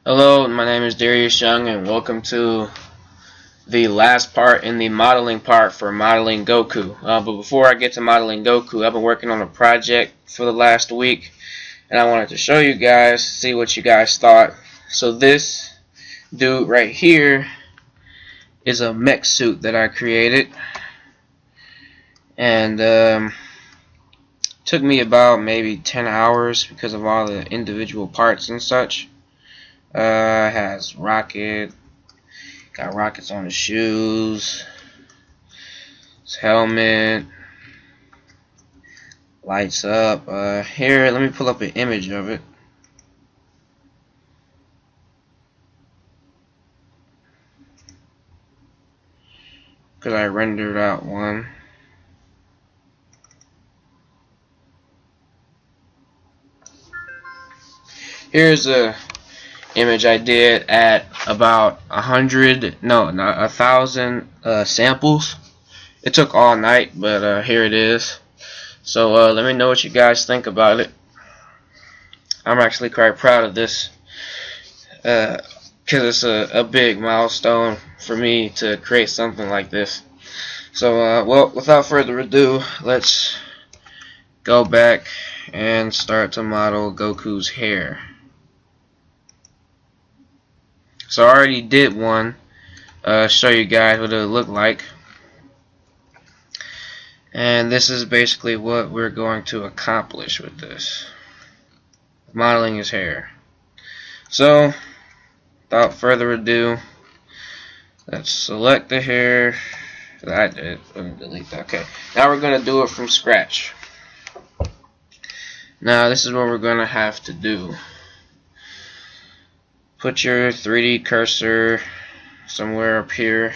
Hello, my name is Darius Young, and welcome to the last part in the modeling part for modeling Goku. But before I get to modeling Goku, I've been working on a project for the last week, and I wanted to show you guys, see what you guys thought. So this dude right here is a mech suit that I created, and took me about maybe 10 hours because of all the individual parts and such. Has rocket. Got rockets on his shoes, his helmet, lights up. Here, let me pull up an image of it. Because I rendered out one. Here's a image I did at about 1,000 samples. It took all night, but here it is. So let me know what you guys think about it. I'm actually quite proud of this because it's a big milestone for me to create something like this. So well, without further ado, let's go back and start to model Goku's hair. So I already did one, show you guys what it looked like. And this is basically what we're going to accomplish with this. Modeling his hair. So, without further ado, let's select the hair that I did. Let me delete that. Okay, now we're going to do it from scratch. Now this is what we're going to have to do. Put your 3D cursor somewhere up here.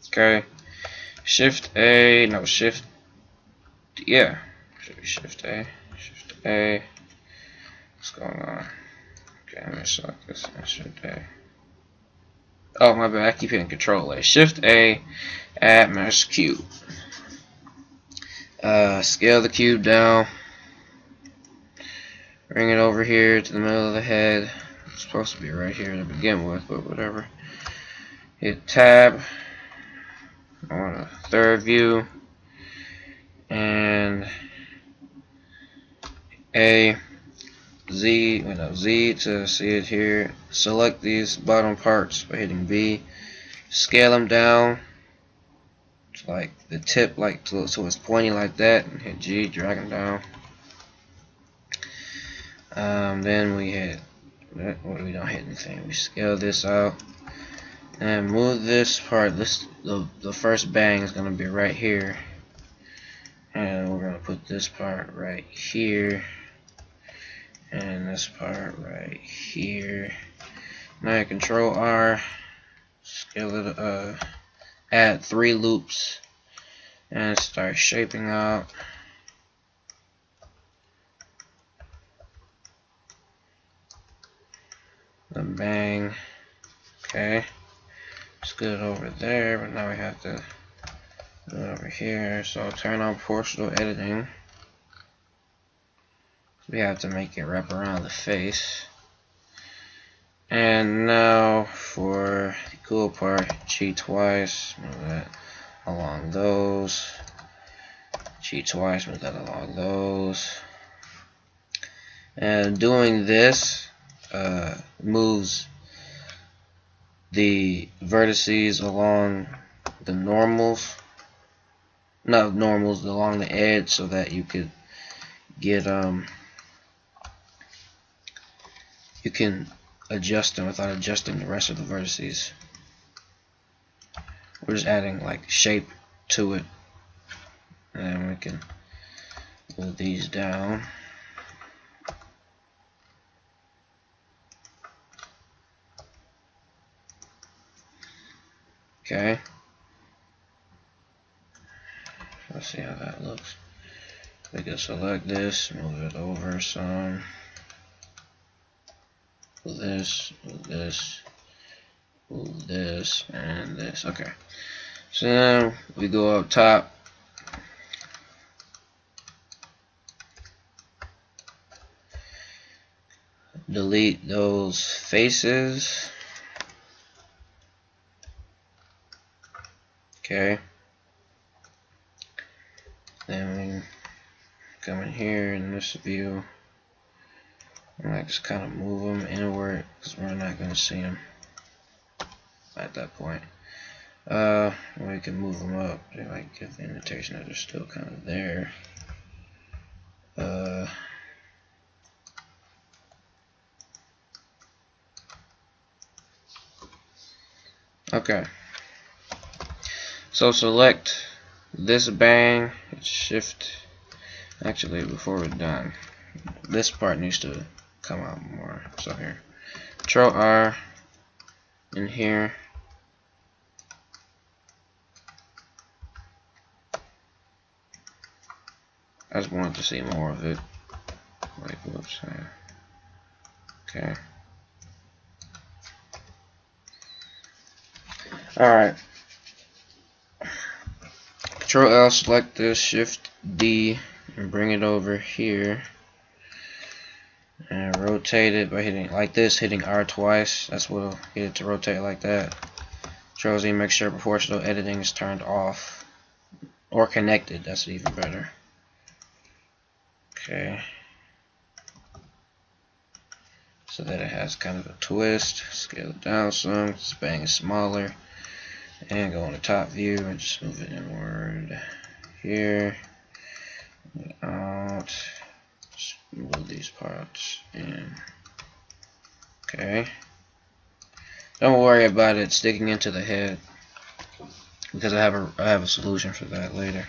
Okay. Shift A. No, Shift. Yeah. Should be Shift A. Shift A. What's going on? Okay, I'm going to select this. Shift A. Oh, my bad. I keep hitting Control A. Shift A. Add mesh cube. Scale the cube down. Bring it over here to the middle of the head. It's supposed to be right here to begin with, but whatever. Hit Tab. I want a third view. And Z to see it here. Select these bottom parts by hitting B. Scale them down to like the tip, like so it's pointy like that, and hit G, drag them down. Then we hit, we don't hit anything. We scale this out and move this part. The first bang is gonna be right here, and we're gonna put this part right here, and this part right here. Now you Control R, scale it, add 3 loops, and start shaping out. The bang. Okay, it's good over there, but now we have to do it over here. So turn on proportional editing. We have to make it wrap around the face. And now for the cool part, G twice, move that along those. G twice, move that along those. And doing this moves the vertices along the normals, not normals, along the edge, so that you could get you can adjust them without adjusting the rest of the vertices. We're just adding like shape to it, and we can move these down. Okay, let's see how that looks. We can select this, move it over some. Move this, move this, move this, and this. Okay, so now we go up top. delete those faces. Okay. Then we come in here in this view and like just kind of move them inward because we're not going to see them at that point. We can move them up. They like give the indication that they're still kind of there. Okay. So select this bang, shift. Actually, before we're done, this part needs to come out more. So here, Control R in here. I just wanted to see more of it. Like, whoops. Okay. Alright. Control L, select this, Shift D, and bring it over here. And rotate it by hitting like this, hitting R twice. That's what'll get it to rotate like that. Control Z, make sure proportional editing is turned off. Or connected, that's even better. Okay. So that it has kind of a twist. Scale it down some, this bang is smaller. And go on the top view and just move it inward. Here. Out. Just move these parts in. Okay. Don't worry about it sticking into the head, because I have a solution for that later.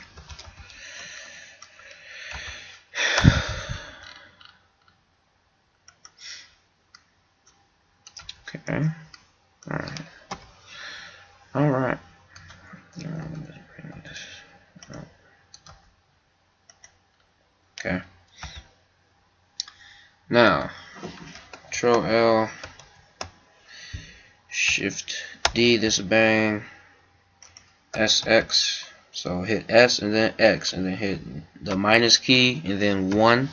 Okay. Alright. Okay. Now, Control L, Shift D, this bang, SX. So hit S and then X and then hit the minus key and then 1,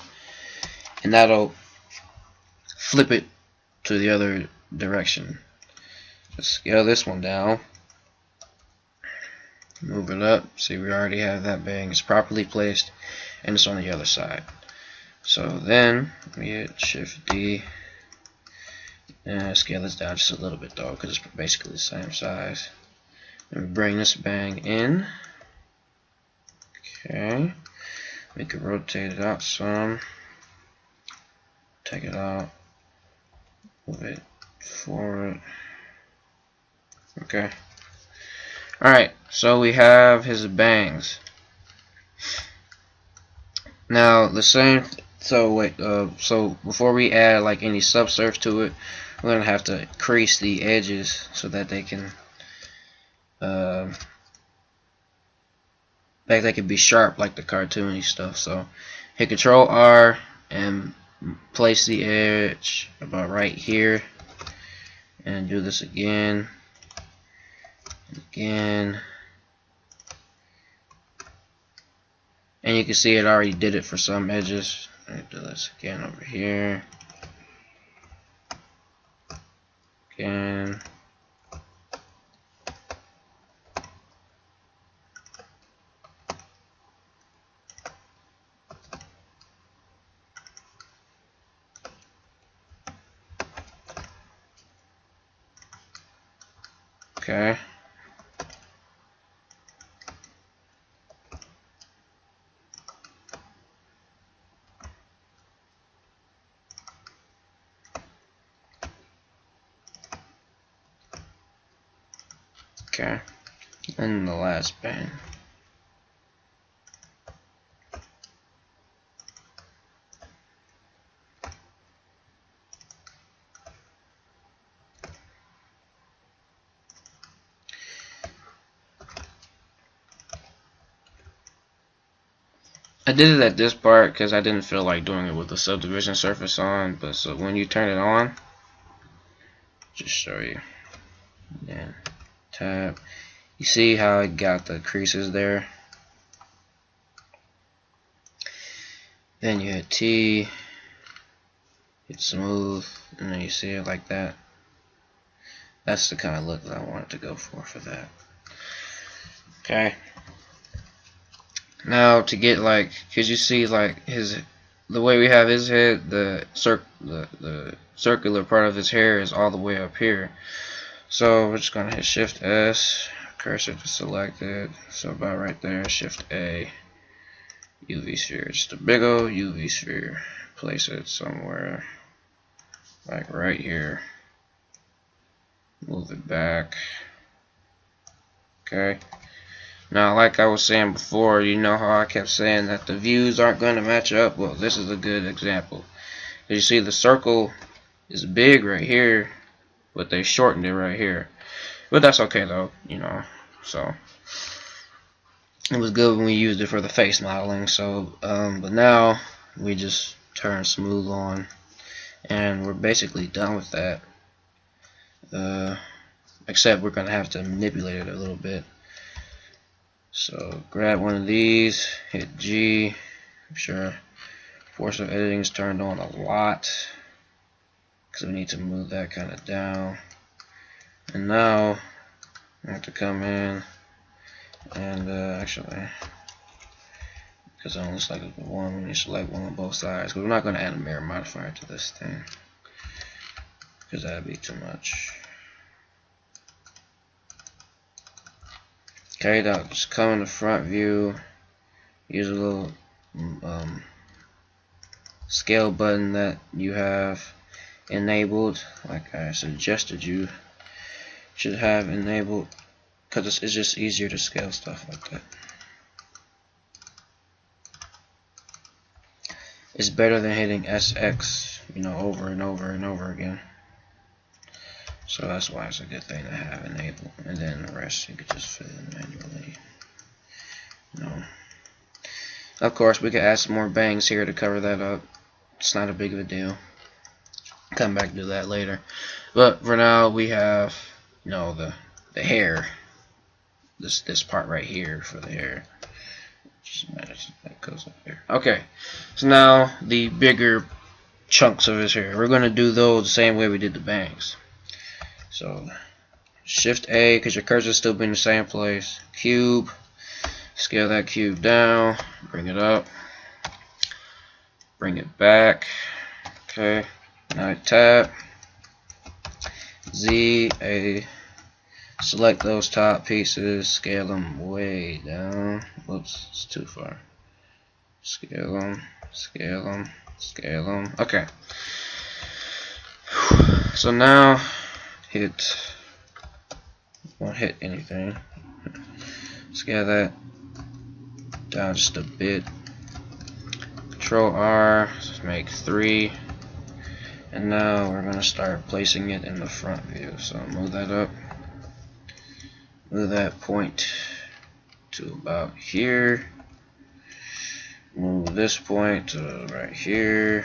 and that'll flip it to the other direction. Just scale this one down, move it up. See, we already have that bang. It's properly placed and it's on the other side. So then we hit Shift D and scale this down just a little bit though, because it's basically the same size. And bring this bang in. Okay, we can rotate it out some, take it out, move it forward. Okay. Alright, so we have his bangs. Now the same. So wait. So before we add like any subsurf to it, we're gonna have to crease the edges so that they can, like they can be sharp like the cartoony stuff. So hit Control R and place the edge about right here, and do this again, and you can see it already did it for some edges. Let me do this again over here. Again. Okay. Okay. And the last bang. I did it at this part because I didn't feel like doing it with the subdivision surface on, but so when you turn it on, just show you. Then tab. You see how it got the creases there? Then you hit T, Hit smooth, and then you see it like that. That's the kind of look that I wanted to go for that. Okay. Now to get like, cause you see like the way we have his head, the circular part of his hair is all the way up here. So we're just gonna hit Shift S, cursor to select it. So about right there, Shift A, UV sphere. Just a big old UV sphere. Place it somewhere like right here. Move it back. Okay. Now, like I was saying before, you know how I kept saying that the views aren't going to match up? Well, this is a good example. As you see, the circle is big right here, but they shortened it right here. But that's okay though, you know. So it was good when we used it for the face modeling. So, but now we just turn smooth on, and we're basically done with that. Except we're gonna have to manipulate it a little bit. So grab one of these, hit G. I'm sure force of editing is turned on a lot because we need to move that kind of down. And now I have to come in and actually, because it only looks like one, we need to select one on both sides. Because we're not going to add a mirror modifier to this thing because that'd be too much. Okay, now just come in the front view, use a little scale button that you have enabled, like I suggested you should have enabled, because it's just easier to scale stuff like that. It's better than hitting SX, you know, over and over and over again. So that's why it's a good thing to have enabled, and then the rest you could just fill in manually. Of course, we could add some more bangs here to cover that up. It's not a big of a deal. Come back to do that later. But for now, we have, you know, the hair. This part right here for the hair. Just imagine that goes up here. Okay, so now the bigger chunks of his hair. We're gonna do those the same way we did the bangs. So Shift A, because your cursor is still in the same place. Cube. Scale that cube down. Bring it up. Bring it back. Okay. Now tab. Z A. Select those top pieces. Scale them way down. Whoops, it's too far. Scale them. Scale them. Scale them. Okay. So now hit. Won't hit anything. Scale that down just a bit. Control R, let's make 3. And now we're going to start placing it in the front view. So move that up. Move that point to about here. Move this point to right here.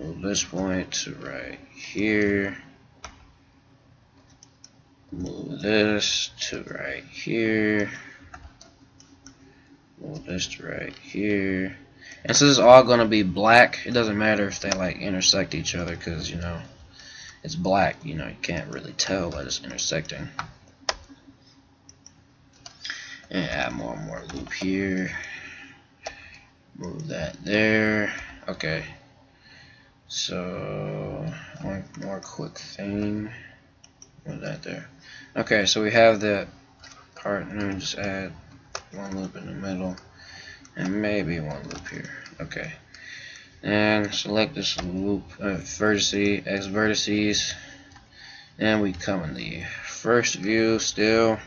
Move this point to right here. Move this to right here. Move this to right here. And since it's all gonna be black, it doesn't matter if they like intersect each other, because you know it's black. You know, you can't really tell that it's intersecting. And add more and more loop here. Move that there. Okay. So one more quick thing. Move that there. Okay, so we have that part, and then we just add one loop in the middle, and maybe one loop here. Okay. And select this loop, vertice, X vertices, and we come in the first view still.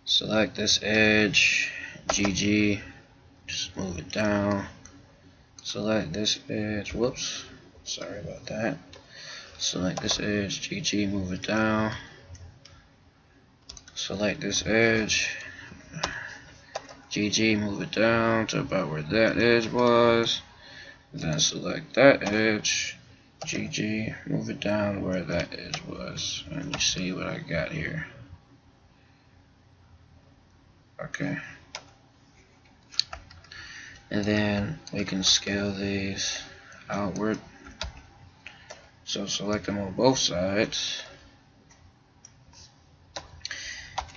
Select this edge, GG, just move it down. Select this edge, whoops, sorry about that. Select this edge, GG, move it down. Select this edge, GG, move it down to about where that edge was. Then select that edge, GG, move it down where that edge was. And you see what I got here. Okay. And then we can scale these outward. So select them on both sides.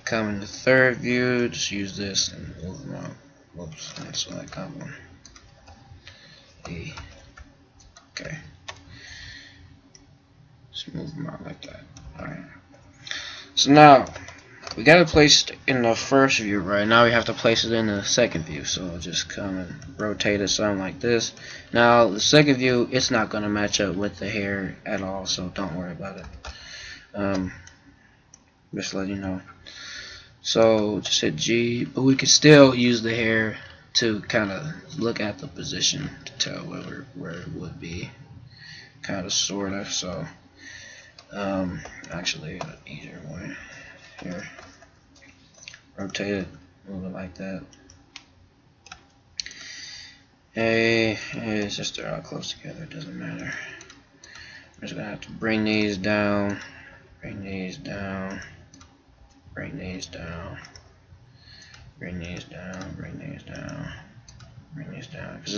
Come in the third view, just use this and move them out. Whoops, and select that one. E. Okay. Just move them out like that. Alright. So now, we got it placed in the first view, right? Now we have to place it in the second view. So I'll just come and rotate it something like this. Now, the second view, it's not going to match up with the hair at all, so don't worry about it. Just let you know. So just hit G, but we can still use the hair to kind of look at the position to tell where it would be, kind of, sort of. So actually an easier way here, rotate it, move it like that. Hey, it's just they're all close together, it doesn't matter. I'm just gonna have to bring these down, bring these down, bring these down, bring these down, bring these down, bring these down. Because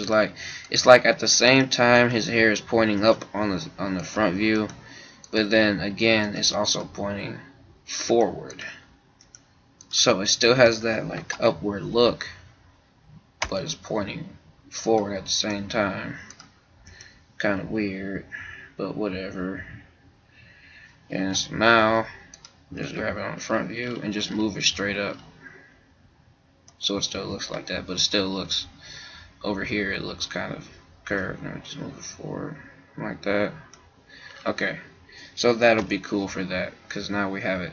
it's like at the same time his hair is pointing up on the front view, but then again it's also pointing forward. So it still has that like upward look, but it's pointing forward at the same time. Kind of weird, but whatever. And so now just grab it on the front view and just move it straight up. So it still looks like that, but it still looks, over here it looks kind of curved. Now just move it forward like that. Okay, so that'll be cool for that, because now we have it,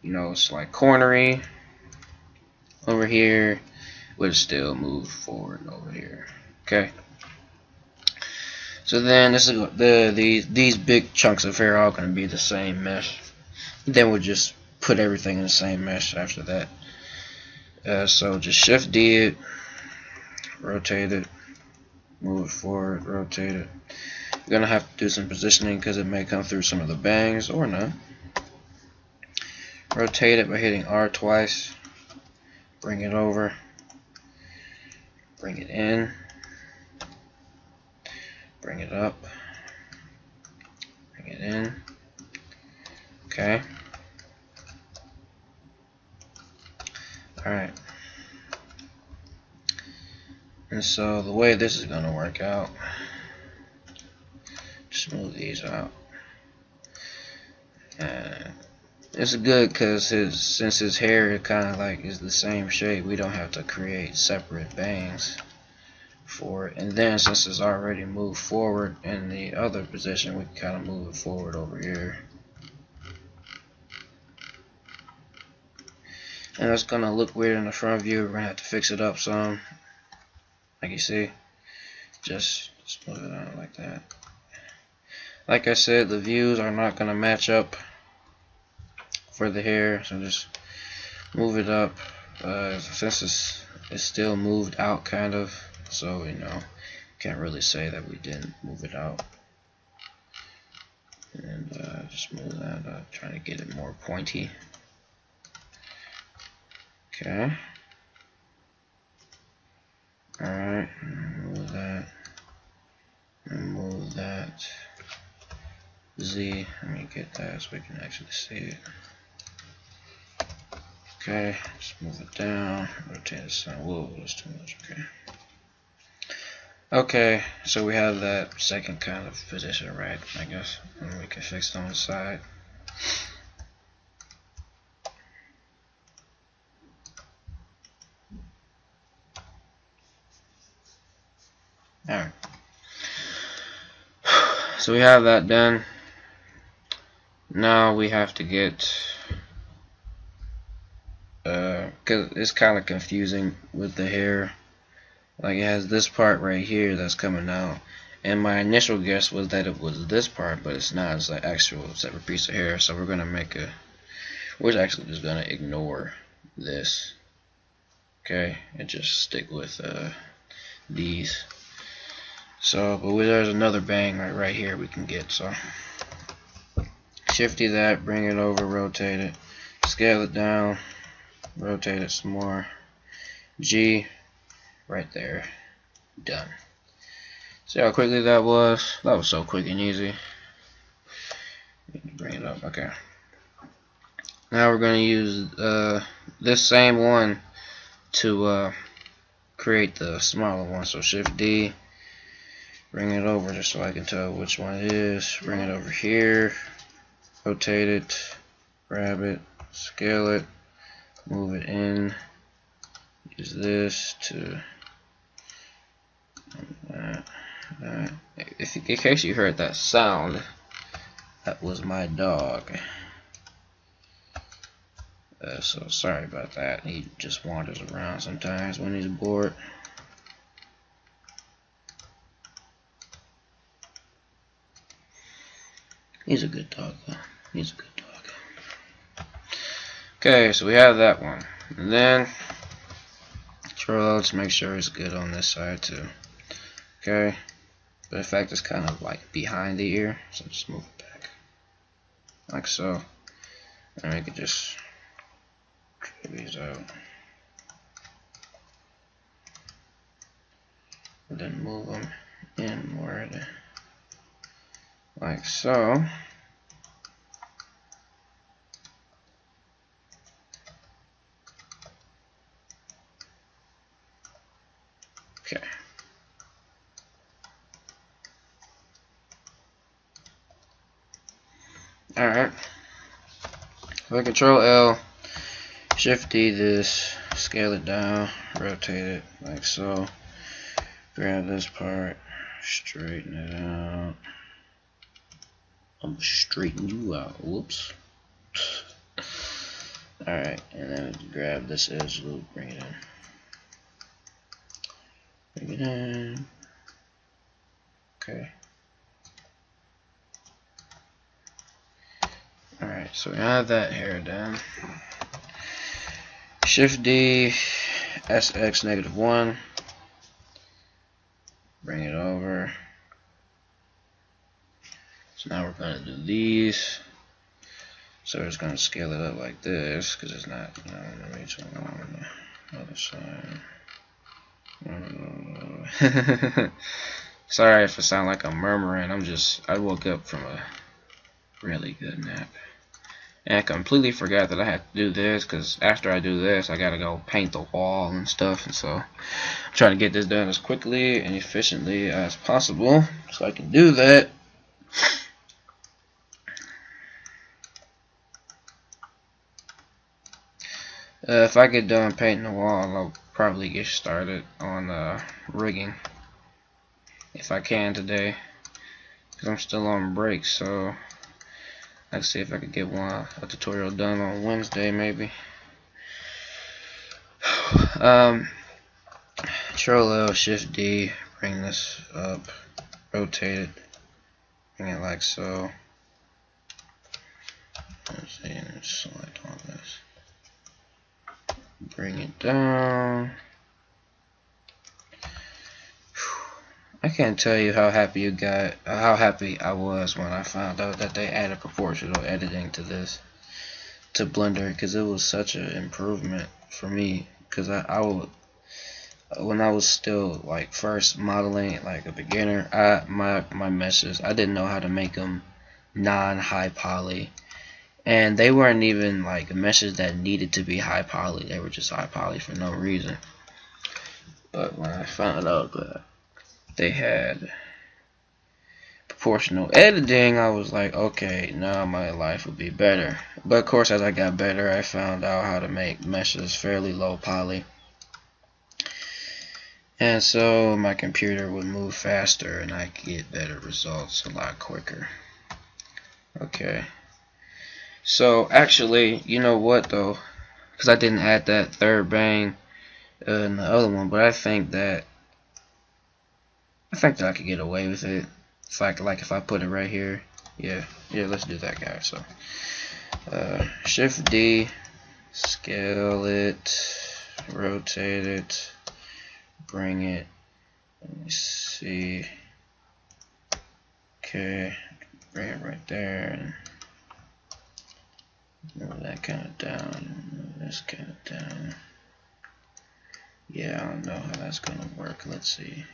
you know, it's like cornery over here, but it still move forward over here. Okay. So then this is these big chunks of hair are all going to be the same mesh. Then we'll just put everything in the same mesh after that. So just Shift D it, rotate it, move it forward, rotate it. You're going to have to do some positioning because it may come through some of the bangs or not. Rotate it by hitting R twice, bring it over, bring it in, bring it up, bring it in. Okay. Alright. And so the way this is going to work out, just move these out. And it's good because since his hair kind of like is the same shape, we don't have to create separate bangs for it. And then since it's already moved forward in the other position, we can kind of move it forward over here. And it's gonna look weird in the front view. We're gonna have to fix it up some. Like you see, just move it out like that. Like I said, the views are not gonna match up for the hair, so just move it up. Since it's still moved out kind of, so you know, can't really say that we didn't move it out. And just move that up, trying to get it more pointy. Okay. Alright, move that. And move that. Z, let me get that so we can actually see it. Okay, just move it down, rotate the sun. Whoa, that's too much. Okay. Okay, so we have that second kind of position right, I guess, and we can fix it on the side. Alright. So we have that done. Now we have to get, because it's kind of confusing with the hair. Like it has this part right here that's coming out, and my initial guess was that it was this part, but it's not. It's an actual separate piece of hair. So we're actually just gonna ignore this, okay, and just stick with these. So, but there's another bang right here we can get. So Shifty that, bring it over, rotate it, scale it down, rotate it some more. G, right there, done. See how quickly that was? That was so quick and easy. Bring it up. Okay. Now we're going to use this same one to create the smaller one. So Shift D, bring it over just so I can tell which one it is. Bring it over here, rotate it, grab it, scale it, move it in. Use this to in case you heard that sound, that was my dog. So sorry about that. He just wanders around sometimes when he's bored. He's a good dog though. He's a good dog. Okay, so we have that one. And then let's make sure it's good on this side too. Okay. But in fact it's kind of like behind the ear, so just move it back. Like so. And we can just trim these out. And then move them inward. Like so. Okay. Alright. If I Control L, Shift D this, scale it down, rotate it like so. Grab this part, straighten it out. I'm gonna straighten you out. Whoops. Alright, and then grab this edge loop, bring it in. Bring it in. Okay. Alright, so we have that hair done. Shift D, SX -1. Bring it over. So now we're going to do these. So we're just going to scale it up like this because it's not, you know, on the other side. Sorry if I sound like I'm murmuring. I woke up from a really good nap. And I completely forgot that I had to do this because after I do this, I gotta go paint the wall and stuff. And so I'm trying to get this done as quickly and efficiently as possible so I can do that. If I get done painting the wall, I'll probably get started on rigging if I can today because I'm still on break. So let's see if I could get a tutorial done on Wednesday maybe. Control L, Shift D, bring this up, rotate it, bring it like so. Let's see, and select all this. Bring it down. I can't tell you how happy I was when I found out that they added proportional editing to Blender, because it was such an improvement for me. Because when I was still like first modeling, like a beginner, my meshes, I didn't know how to make them non-high poly, and they weren't even like meshes that needed to be high poly. They were just high poly for no reason. But when I found out that they had proportional editing, I was like, okay, now my life would be better. But of course, as I got better, I found out how to make meshes fairly low poly, and so my computer would move faster and I could get better results a lot quicker. Okay, so actually, you know what though, because I didn't add that third bang in the other one, but I think that I could get away with it. It's like if I put it right here. Yeah, let's do that, guys. So Shift D, scale it, rotate it, bring it. Let me see. Okay, bring it right there, and move that kind of down. Move this kind of down. Yeah, I don't know how that's gonna work. Let's see.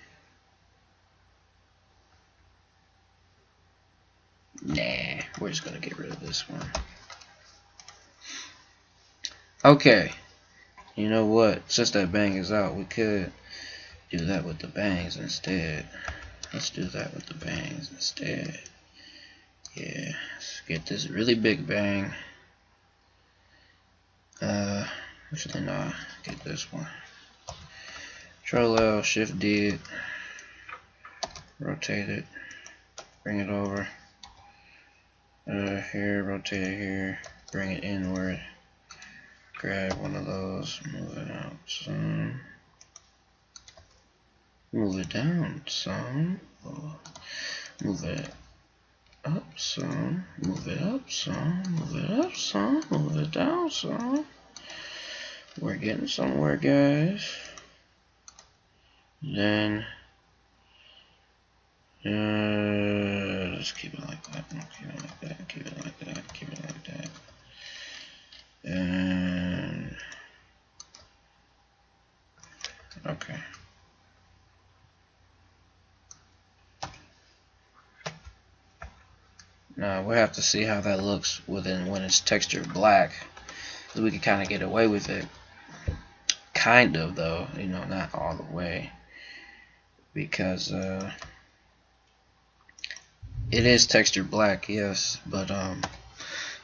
we're just gonna get rid of this one. Okay, you know what? Since that bang is out, we could do that with the bangs instead. Let's do that with the bangs instead. Yeah, let's get this really big bang. Actually, no, get this one. Control L, Shift D it, rotate it, bring it over. Here, rotate it here, bring it inward. Grab one of those, move it out some. Move it down some. Move it up some. Move it up some. Move it up some. Move it down some. We're getting somewhere, guys. Then let's keep it like that. Keep it like that. Keep it like that. Keep it like that. And okay. Now we'll have to see how that looks when it's textured black, because we can kind of get away with it. Kind of, though, you know, not all the way, because it is textured black, yes, but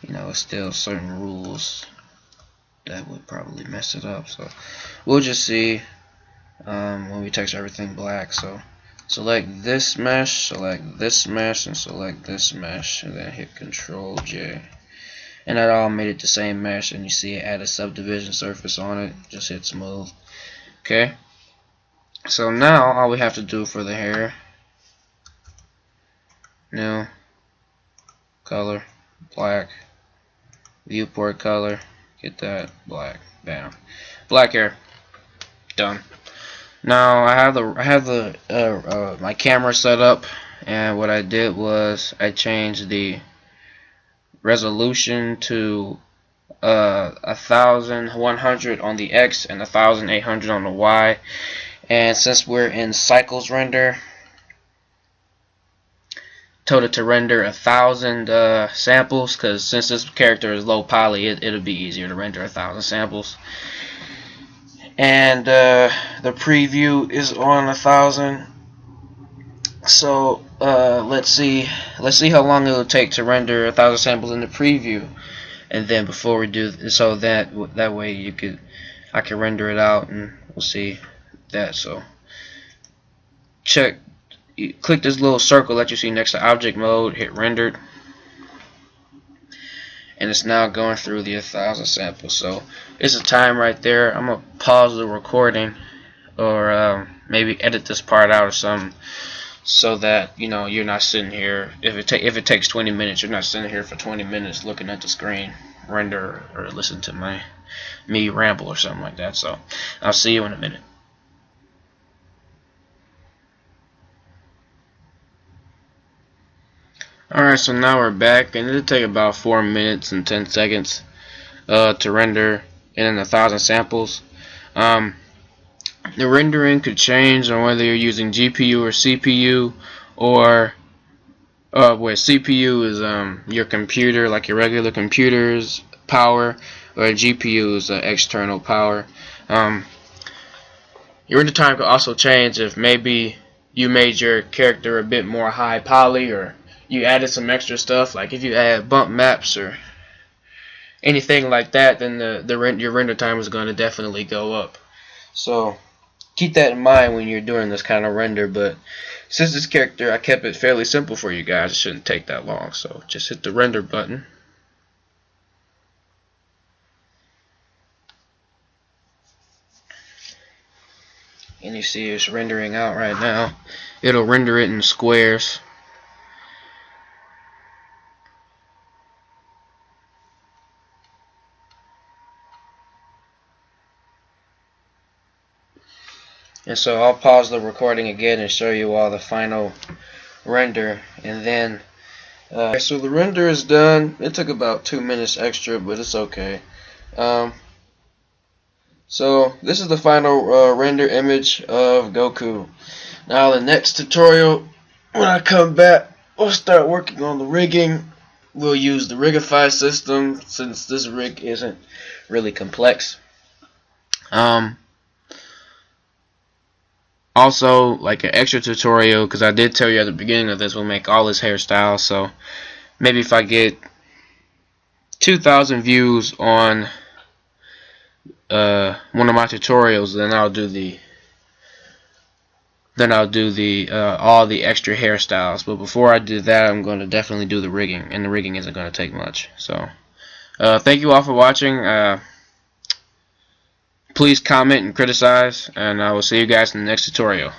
you know, it's still certain rules that would probably mess it up. So we'll just see when we texture everything black. So select this mesh, select this mesh, and select this mesh, and then hit Control J. And that all made it the same mesh, and you see it add a subdivision surface on it. Just hit smooth. Okay. So now all we have to do for the hair, new, color, black, viewport color, get that black, bam, black hair, done. Now I have the my camera set up, and what I did was I changed the resolution to 1100 on the X and 1800 on the Y. And since we're in cycles render, told it to render 1,000 samples, because since this character is low poly, it'll be easier to render 1,000 samples. And the preview is on 1,000. So let's see how long it will take to render 1,000 samples in the preview, and then before we do, so that way I can render it out, and we'll see that. So click this little circle that you see next to object mode, hit rendered, and it's now going through the 1,000 samples. So it's a time right there. I'm gonna pause the recording, or maybe edit this part out or something, so that you know you're not sitting here. If it takes 20 minutes, you're not sitting here for 20 minutes looking at the screen render or listen to me ramble or something like that. So I'll see you in a minute. Alright, so now we're back, and it'll take about 4 minutes and 10 seconds to render in 1,000 samples. The rendering could change on whether you're using GPU or CPU, or where CPU is your computer, like your regular computer's power, or GPU is external power. Your render time could also change if maybe you made your character a bit more high poly, or you added some extra stuff, like if you add bump maps or anything like that, then your render time is going to definitely go up. So keep that in mind when you're doing this kind of render. But since this character, I kept it fairly simple for you guys, it shouldn't take that long. So just hit the render button. And you see it's rendering out right now. It'll render it in squares. And so I'll pause the recording again and show you all the final render, and then so the render is done. It took about 2 minutes extra, but it's okay. So this is the final render image of Goku. Now the next tutorial, when I come back, we'll start working on the rigging, we'll use the Rigify system since this rig isn't really complex. Also, like an extra tutorial, because I did tell you at the beginning of this, we'll make all his hairstyles. So maybe if I get 2,000 views on one of my tutorials, then I'll do the all the extra hairstyles. But before I do that, I'm going to definitely do the rigging, and the rigging isn't going to take much. So thank you all for watching. Please comment and criticize, and I will see you guys in the next tutorial.